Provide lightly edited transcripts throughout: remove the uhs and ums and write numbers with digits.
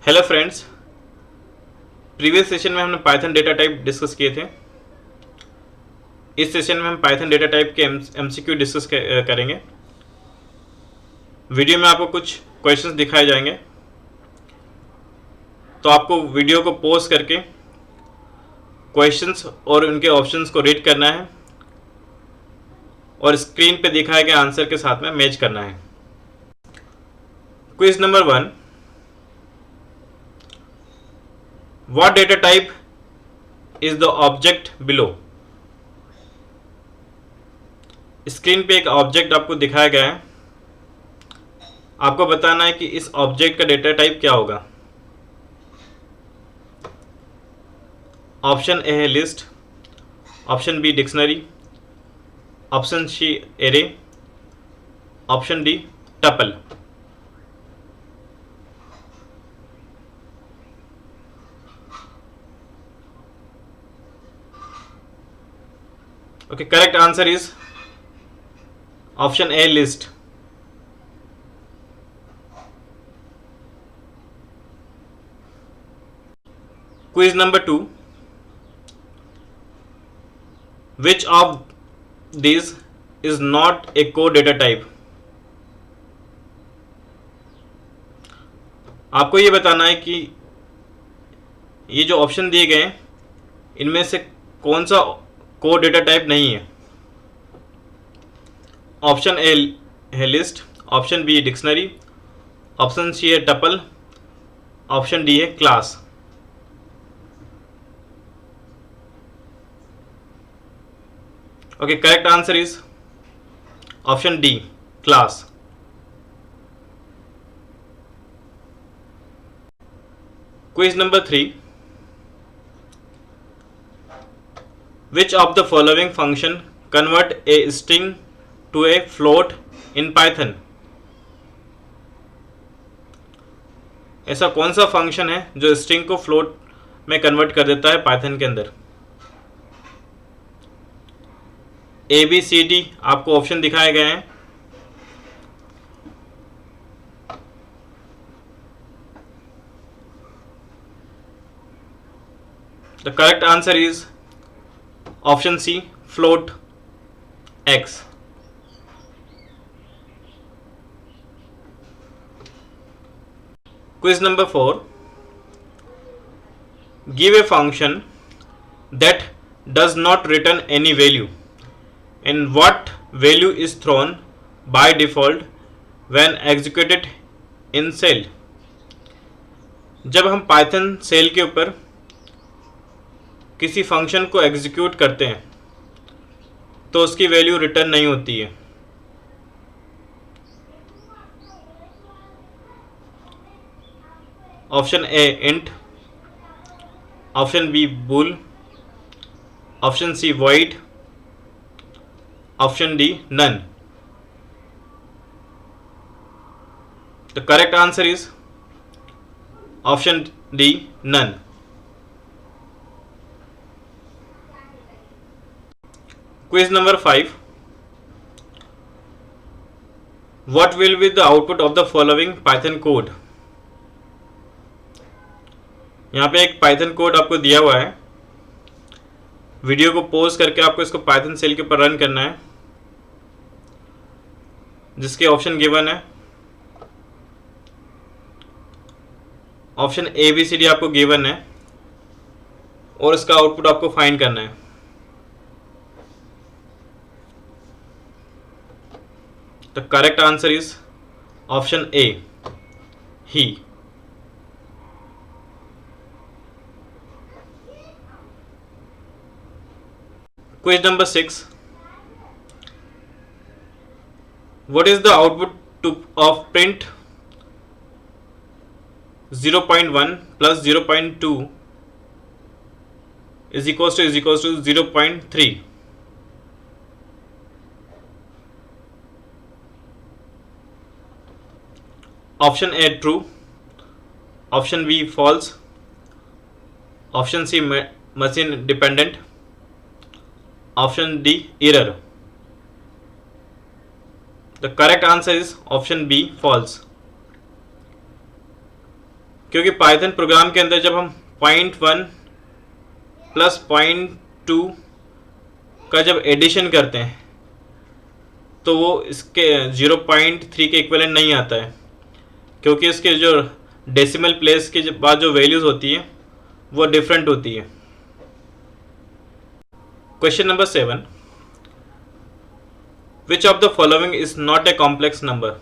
Hello friends, previous session में हमने Python data type discuss किए थे। इस सेशन में हम पाइथन डेटा टाइप के एमसीक्यू डिस्कस करेंगे। वीडियो में आपको कुछ क्वेश्चंस दिखाए जाएंगे, तो आपको वीडियो को पॉज करके क्वेश्चंस और उनके ऑप्शंस को रीड करना है और स्क्रीन पे दिखाए गए आंसर के साथ में मैच करना है। Quiz number 1, what data type is the object below. Screen पे एक ऑब्जेक्ट आपको दिखाया गया है, आपको बताना है कि इस ऑब्जेक्ट का डेटा टाइप क्या होगा। ऑप्शन ए है list, option B dictionary, option C array, option D tuple. Okay, correct answer is option A list. Quiz number 2, which of these is not a core data type। आपको ये बताना है कि ये जो ऑप्शन दिए गए हैं इनमें से कौन सा कोर डेटा टाइप नहीं है। ऑप्शन ए है list, option B dictionary, option C है टपल, ऑप्शन डी है class. Okay, correct answer is option D class. Quiz number 3, which of the following function convert a string to a float in Python। ऐसा कौन सा function है जो string को float में convert कर देता है पाइथन के अंदर। ए बी सी डी आपको ऑप्शन दिखाए गए हैं। The correct answer is option C float X. Quiz number 4, give a function that does not return any value and what value is thrown by default when executed in cell। जब हम Python cell के ऊपर किसी function को execute करते हैं तो उसकी वैल्यू रिटर्न नहीं होती है। Option A int, option B bool, option C void, option D none. The correct answer is option D none. Quiz number 5, what will be the output of the following Python code. यहां पे एक Python code आपको दिया हुआ है, video को pause करके आपको इसको पाइथन सेल के ऊपर रन करना है, जिसके ऑप्शन गिवन है। Option A B C D आपको गिवन है और इसका आउटपुट आपको फाइंड करना है। The correct answer is option A ही। Question number 6, what is the output of print 0.1 plus 0.2 is equals to 0.3। Option A true, option B false, option C machine dependent, option D error. The correct answer is option B false. क्योंकि Python program के अंदर जब हम 0.1 plus 0.2 का जब addition करते हैं तो वो इसके 0.3 के इक्विवेलेंट नहीं आता है, क्योंकि इसके जो डेसिमल प्लेस के बाद जो वैल्यूज़ होती है वो डिफरेंट होती है। Question number 7, which of the following is not a complex number?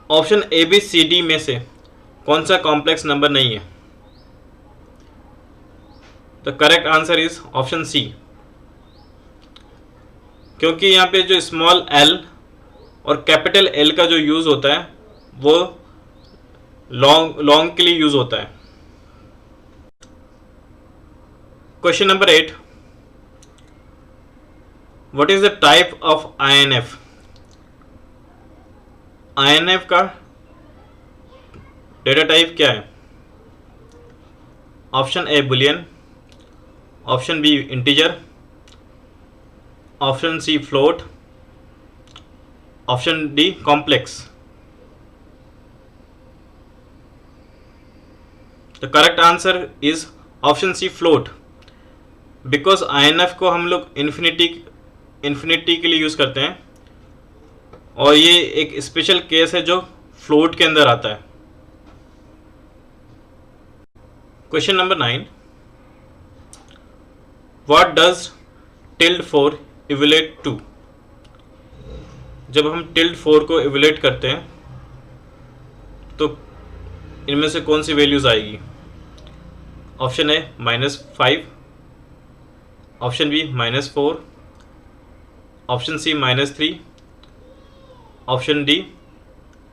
Option A B C D में से कौन सा कॉम्प्लेक्स नंबर नहीं है? The correct answer is option C, क्योंकि यहाँ पे जो स्मॉल एल और कैपिटल एल का जो यूज होता है वो लॉन्ग के लिए यूज होता है। Question number 8, what is the type of INF? INF का डेटा टाइप क्या है? Option A boolean, option B integer, option C float, option D complex. The correct answer is option C float, because INF को हम लोग infinity के लिए use करते हैं और ये एक स्पेशल केस है जो फ्लोट के अंदर आता है। Question number 9, what does tilde4 evaluate to? जब हम tilde4 को इवेल्यूएट करते हैं तो इनमें से कौन सी वैल्यूज आएगी? Option A -5, option B -4, option C -3, option D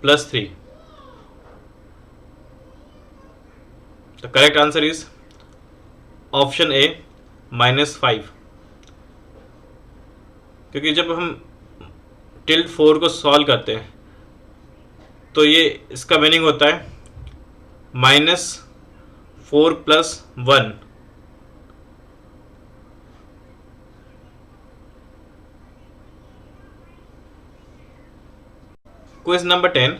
+3। The correct answer is option A -5, क्योंकि जब हम tilde4 को सॉल्व करते हैं तो ये इसका मीनिंग होता है -4 + 1। Question number 10,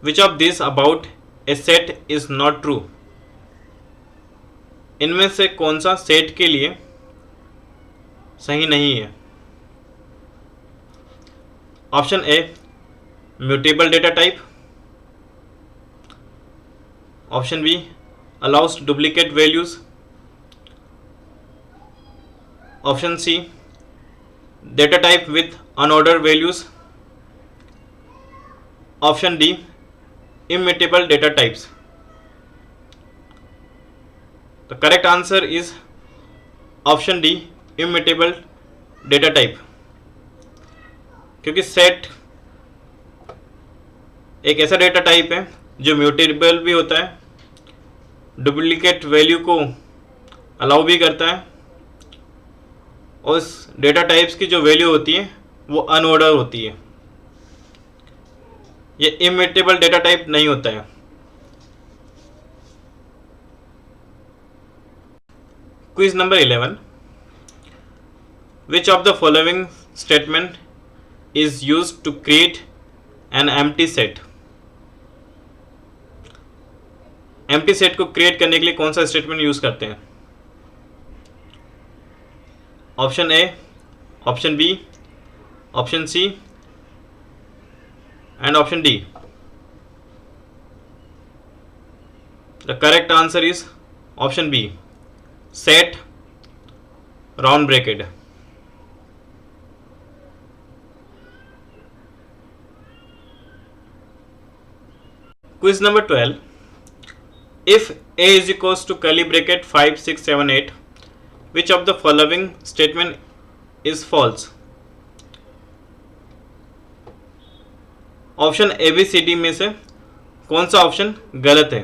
which of this about A set is not true? इनमें से कौन सा सेट के लिए सही नहीं है? Option A mutable data type, option B allows duplicate values, option C data type with unorder values, option D immutable data types। The correct answer is option D, immutable data type, क्योंकि set एक ऐसा data type है जो mutable भी होता है, duplicate value को allow भी करता है और उस डेटा टाइप्स की जो वैल्यू होती है वो अनऑर्डर होती है। ये इम्यूटेबल डेटा टाइप नहीं होता है। Quiz number 11, which of the following statement is used to create an empty set? Empty set को क्रिएट करने के लिए कौन सा स्टेटमेंट यूज करते हैं? Option A, option B, option C and option D. The correct answer is option B, set round bracket। Quiz number 12, if A is equals to curly bracket 5 6 7 8, which of the following statement is false? Option A B C D में से कौन सा option गलत है?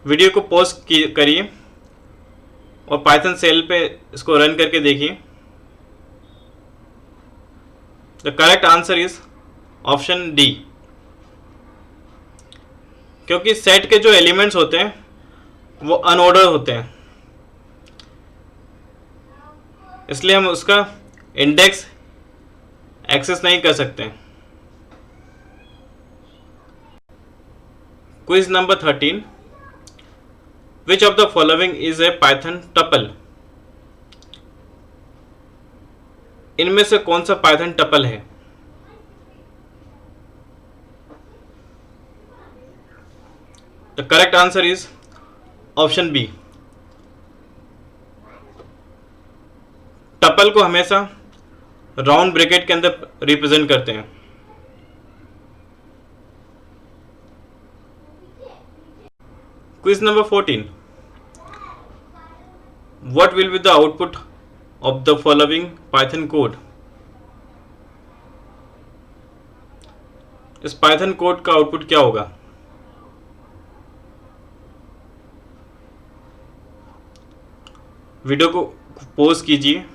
Video को pause करिए और Python cell पे इसको रन करके देखिए। The correct answer is option D, क्योंकि सेट के जो एलिमेंट्स होते हैं वो अनऑर्डर होते हैं, इसलिए हम उसका इंडेक्स एक्सेस नहीं कर सकते। Quiz number 13, which of the following is a Python tuple? इनमें से कौन सा पाइथन टपल है? The correct answer is option B. Tuple को हमेशा राउंड ब्रैकेट के अंदर रिप्रेजेंट करते हैं। Quiz number 14, what will be the output of the following Python code? इस पाइथन कोड का आउटपुट क्या होगा? वीडियो को पॉज कीजिए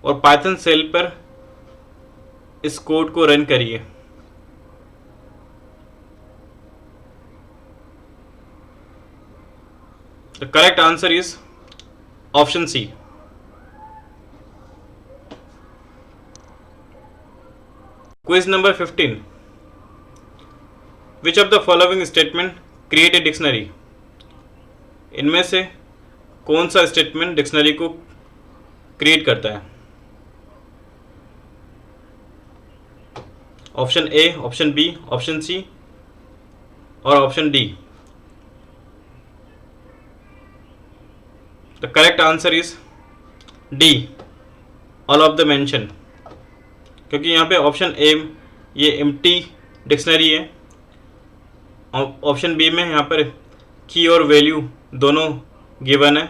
और पाइथन सेल पर इस कोड को रन करिए। The correct answer is option C. Quiz number 15, which of the following statement create a dictionary? इनमें से कौन सा स्टेटमेंट डिक्शनरी को क्रिएट करता है? Option A, option B, option C और option D. The correct answer is D, all of the mention. क्योंकि यहाँ पे ऑप्शन ए ये एम्प्टी डिक्शनरी है, ऑप्शन बी में यहाँ पर की और वैल्यू दोनों गिवन है,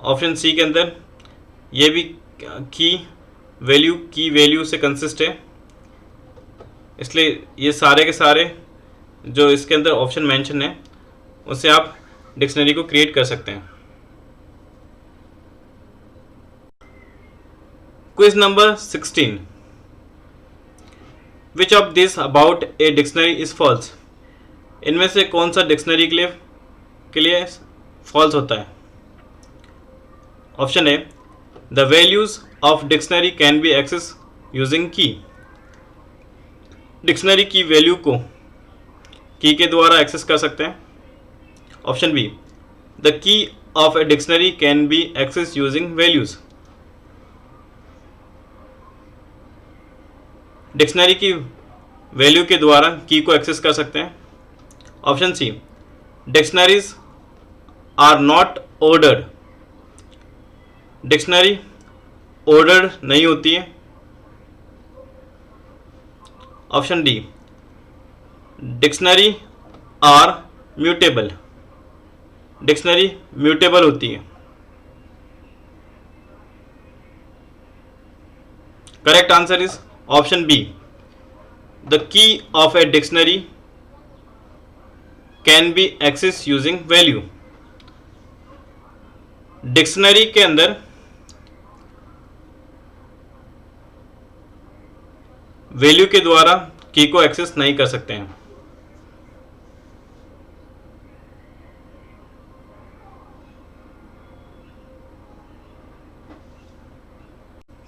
ऑप्शन सी के अंदर ये भी की वैल्यू से कंसिस्ट है। इसलिए ये सारे के सारे जो इसके अंदर ऑप्शन मेंशन है उससे आप डिक्शनरी को क्रिएट कर सकते हैं। Quiz number 16, which of this about a dictionary is false? इनमें से कौन सा डिक्शनरी के लिए फॉल्स होता है? Option A, the values of dictionary can be access using key. Dictionary की वैल्यू को की के द्वारा एक्सेस कर सकते हैं। Option B, the key of a dictionary can be access using values. Dictionary की वैल्यू के द्वारा की को एक्सेस कर सकते हैं। Option C, dictionaries are not ordered. Dictionary ordered नहीं होती है। Option D, dictionary are mutable. Dictionary mutable होती है। Correct answer is option B, the key of a dictionary can be access using value. Dictionary के अंदर value के द्वारा key को एक्सेस नहीं कर सकते हैं।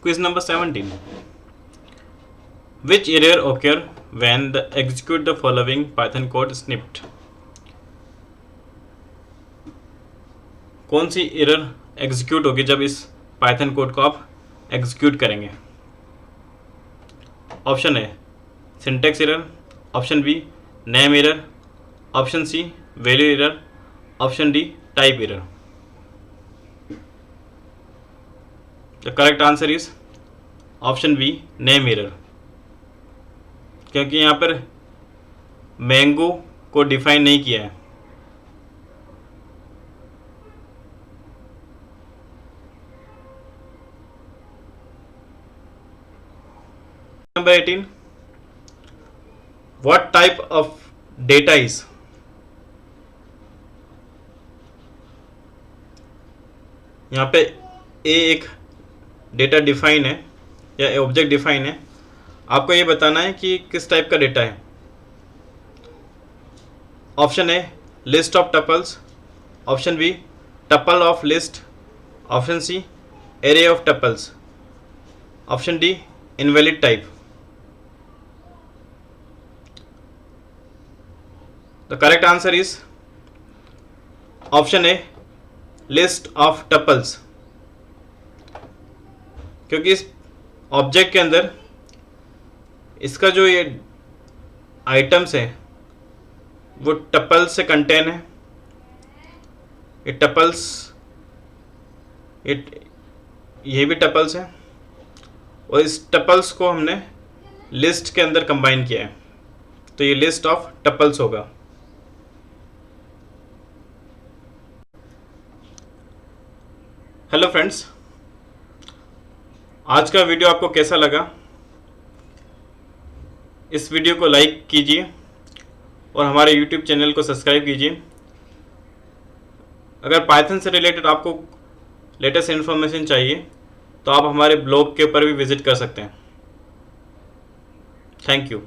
Quiz number 17, which error occur when the execute the following Python code snipped? कौन सी एरर एग्जीक्यूट होगी जब इस पाइथन कोड को आप एग्जीक्यूट करेंगे? Option A, syntax error, option B, name error, option C, value error, option D, type error. The correct answer is option B, name error. क्योंकि यहाँ पर मैंगो को डिफाइन नहीं किया है। Number 18, what type of data is? यहाँ पे ए एक डेटा डिफाइन है या ऑब्जेक्ट डिफाइन है। आपको ये बताना है कि किस टाइप का डेटा है। Option A, list of tuples, option B, tuple of list, option C, array of tuples, option D invalid type. The correct answer is option A list of tuples, क्योंकि इस ऑब्जेक्ट के अंदर इसका जो ये items है वो टपल्स से कंटेन है। ये टपल्स, ये भी टपल्स है और इस टपल्स को हमने लिस्ट के अंदर कंबाइन किया है, तो ये लिस्ट ऑफ टपल्स होगा। हेलो फ्रेंड्स, आज का वीडियो आपको कैसा लगा? इस वीडियो को लाइक कीजिए और हमारे यूट्यूब चैनल को सब्सक्राइब कीजिए। अगर पाइथन से रिलेटेड आपको लेटेस्ट इन्फॉर्मेशन चाहिए तो आप हमारे ब्लॉग के ऊपर भी विजिट कर सकते हैं। Thank you.